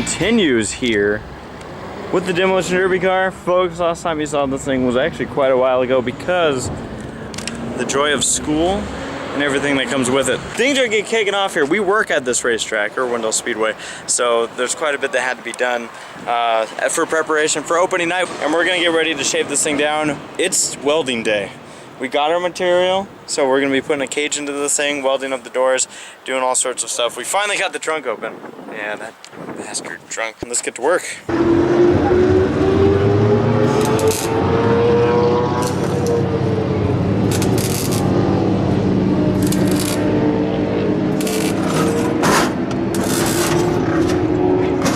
continues here with the Demolition Derby car. Folks, last time you saw this thing was actually quite a while ago because the joy of school and everything that comes with it. Things are getting kicking off here. We work at this racetrack, or Wendell Speedway, so there's quite a bit that had to be done for preparation for opening night, and we're gonna get ready to shave this thing down. It's welding day. We got our material, so we're gonna be putting a cage into this thing, welding up the doors, doing all sorts of stuff. We finally got the trunk open. Yeah, that bastard trunk. Let's get to work.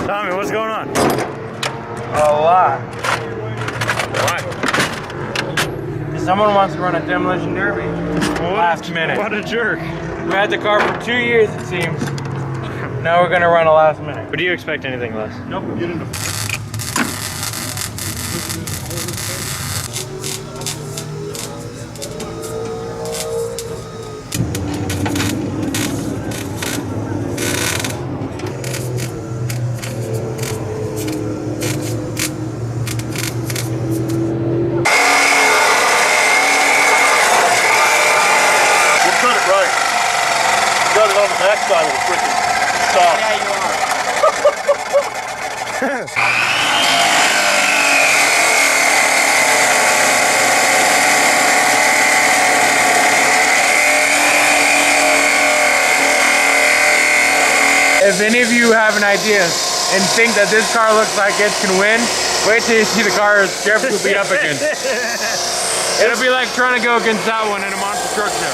Tommy, what's going on? A lot. Why? Someone wants to run a Demolition Derby. Last minute. What a jerk. We had the car for 2 years, it seems. Now we're gonna run a last minute. But do you expect anything less? Nope. Get into backside of the freaking stop. Yeah, you are. If any of you have an idea and think that this car looks like it can win, wait till you see the car Jeff will be up against. It'll be like trying to go against that one in a monster truck show.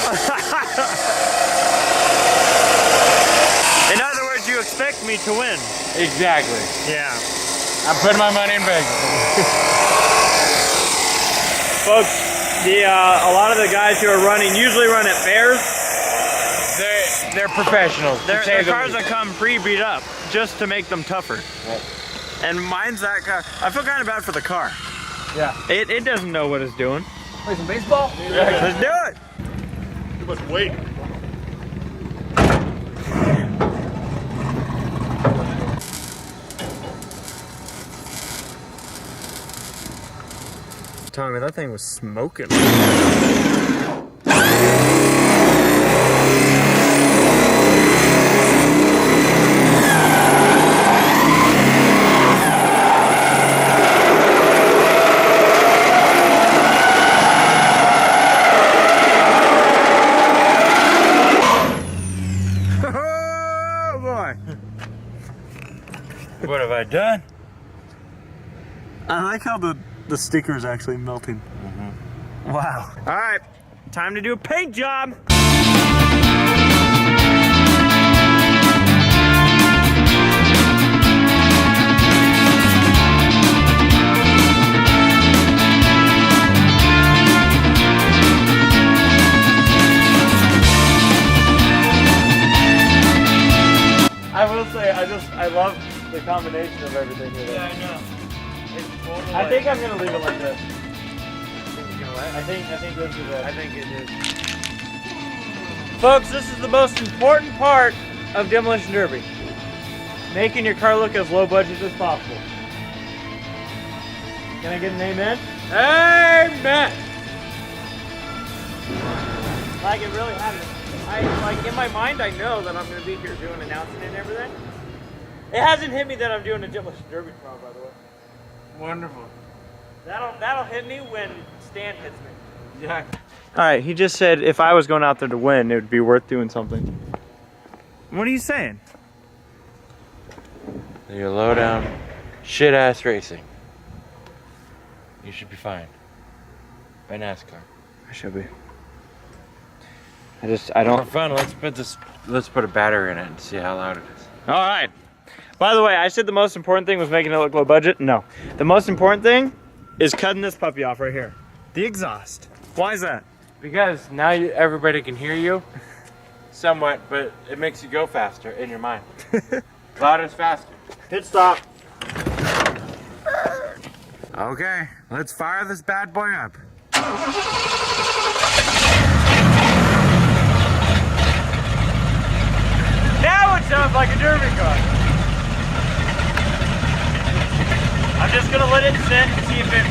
In other words, you expect me to win. Exactly. Yeah. I'm putting my money in Vegas. Folks, a lot of the guys who are running usually run at fairs. They're professionals. They're cars that come pre-beat up just to make them tougher. Right. And mine's that car. I feel kind of bad for the car. Yeah. It doesn't know what it's doing. Play some baseball? Yeah. Let's do it. Too much weight. Tommy, that thing was smoking. Oh boy. What have I done? I like how the sticker is actually melting. Wow. All right, time to do a paint job. I will say, I love the combination of everything here. Yeah, I know. I think I'm gonna leave it like this. I think this is it. I think it is. Folks, this is the most important part of Demolition Derby. Making your car look as low budget as possible. Can I get an amen? Amen! Like it really happened. Like in my mind, I know that I'm gonna be here doing announcing and everything. It hasn't hit me that I'm doing a Demolition Derby tomorrow, by the way. Wonderful. That'll hit me when Stan hits me. Yeah. All right, he just said if I was going out there to win, it would be worth doing something. What are you saying? You're low down, shit ass racing. You should be fine. By NASCAR. I should be. I don't. For fun, let's put a battery in it and see how loud it is. All right. By the way, I said the most important thing was making it look low budget. No, the most important thing is cutting this puppy off right here. The exhaust. Why is that? Because now everybody can hear you, somewhat, but it makes you go faster in your mind. Louder's faster. Pit stop. Okay, let's fire this bad boy up. Now it sounds like a derby car. I'm just gonna let it sit and see if it.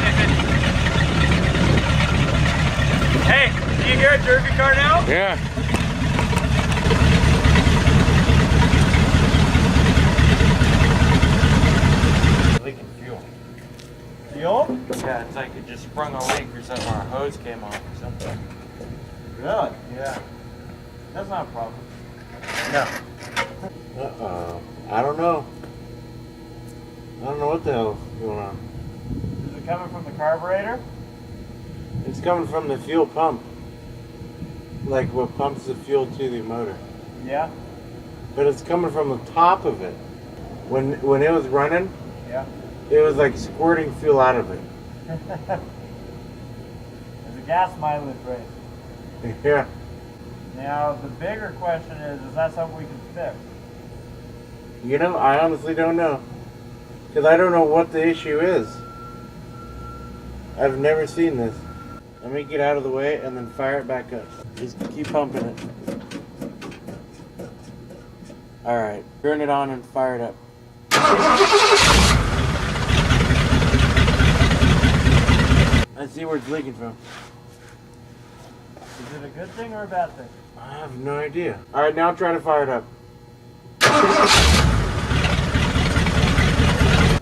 Hey, do you hear a derby car now? Yeah. Leaking fuel. Fuel? Yeah, it's like it just sprung a leak or something, or a hose came off or something. Really? Yeah. That's not a problem. No. Uh-oh. I don't know. I don't know what the hell is going on. Is it coming from the carburetor? It's coming from the fuel pump. Like what pumps the fuel to the motor. Yeah. But it's coming from the top of it. When it was running, Yeah. it was like squirting fuel out of it. There's a gas mileage race. Yeah. Now, the bigger question is that something we can fix? You know, I honestly don't know. Because I don't know what the issue is. I've never seen this. Let me get out of the way and then fire it back up. Just keep pumping it. Alright, turn it on and fire it up. Let's see where it's leaking from. Is it a good thing or a bad thing? I have no idea. Alright, now try to fire it up.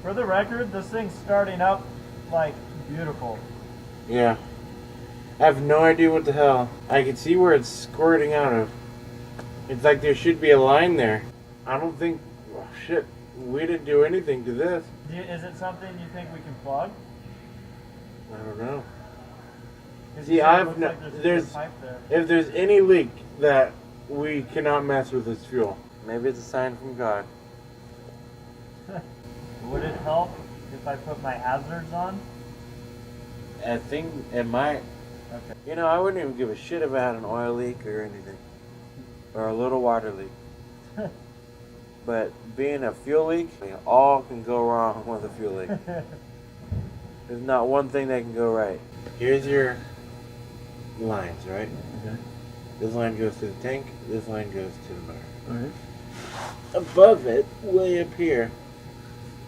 For the record, this thing's starting up like beautiful. Yeah. I have no idea what the hell. I can see where it's squirting out of. It's like there should be a line there. I don't think... Oh, shit. We didn't do anything to this. Is it something you think we can plug? I don't know. 'Cause See, you said it I've looks no... like there's a There's... pipe there. If there's any leak that we cannot mess with this fuel. Maybe it's a sign from God. Would it help if I put my hazards on? I think it might. Okay. You know, I wouldn't even give a shit about an oil leak or anything. Or a little water leak. But being a fuel leak, all can go wrong with a fuel leak. There's not one thing that can go right. Here's your lines, right? Okay. This line goes to the tank, this line goes to the motor. Alright. Above it, way up here,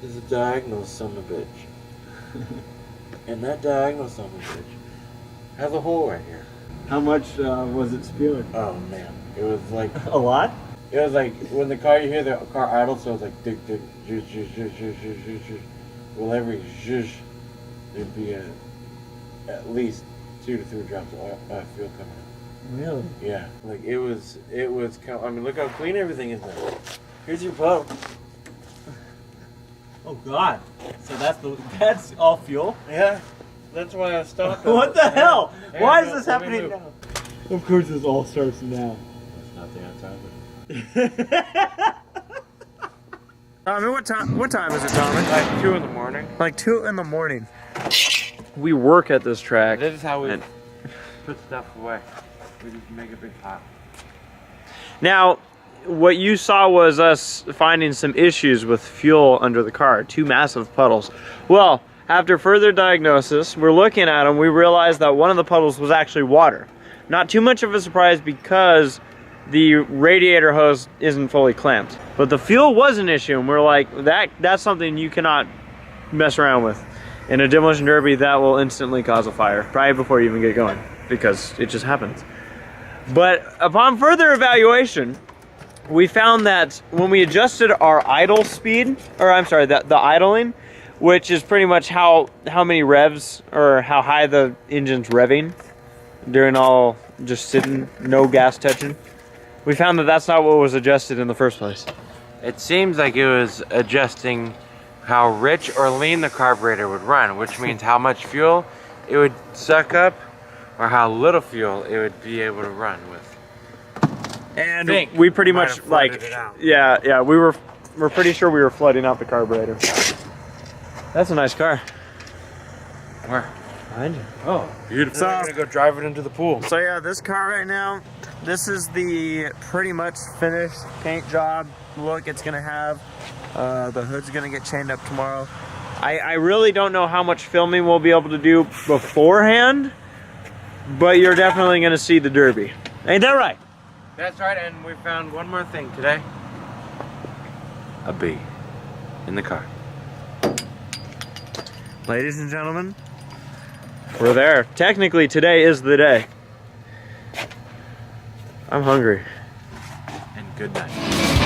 is a diagonal son of a bitch. And that diagonal son of a bitch has a hole right here. How much was it spewing? Oh man, it was like... A lot? It was like when the car, you hear the car idle, so it's like tick tick, zhuzh, zhuzh, zhuzh, zhuzh, zhuzh, zhuzh, zhuzh. Well, every zhuzh, there'd be at least 2 to 3 drops of fuel coming out. Really? Yeah, like it was. I mean, look how clean everything is now. Here's your pump. Oh God! So that's all fuel? Yeah, that's why I stopped. What the hell? Hey, Why no, is this let me happening move. now? Of course, this all starts now. That's not the outside. Tommy, what time is it, Tommy? Like 2 in the morning. Like 2 in the morning. We work at this track. This is how we put stuff away. We just make a big pot. Now, what you saw was us finding some issues with fuel under the car, 2 massive puddles. Well, after further diagnosis, we're looking at them, we realized that one of the puddles was actually water. Not too much of a surprise because the radiator hose isn't fully clamped. But the fuel was an issue, and we're like, that's something you cannot mess around with. In a demolition derby, that will instantly cause a fire, probably before you even get going, because it just happens. But upon further evaluation, we found that when we adjusted our idle speed, or I'm sorry, the idling, which is pretty much how many revs, or how high the engine's revving during all just sitting, no gas touching, we found that that's not what was adjusted in the first place. It seems like it was adjusting how rich or lean the carburetor would run, which means how much fuel it would suck up or how little fuel it would be able to run with. And we pretty much like, yeah, we're pretty sure we were flooding out the carburetor. That's a nice car. Where? Behind you. Oh, beautiful. So, I'm gonna go drive it into the pool. So yeah, this car right now, this is the pretty much finished paint job look it's gonna have. The hood's gonna get chained up tomorrow. I really don't know how much filming we'll be able to do beforehand, but you're definitely gonna see the Derby. Ain't that right? That's right, and we found one more thing today. A bee in the car. Ladies and gentlemen, we're there. Technically, today is the day. I'm hungry. And good night.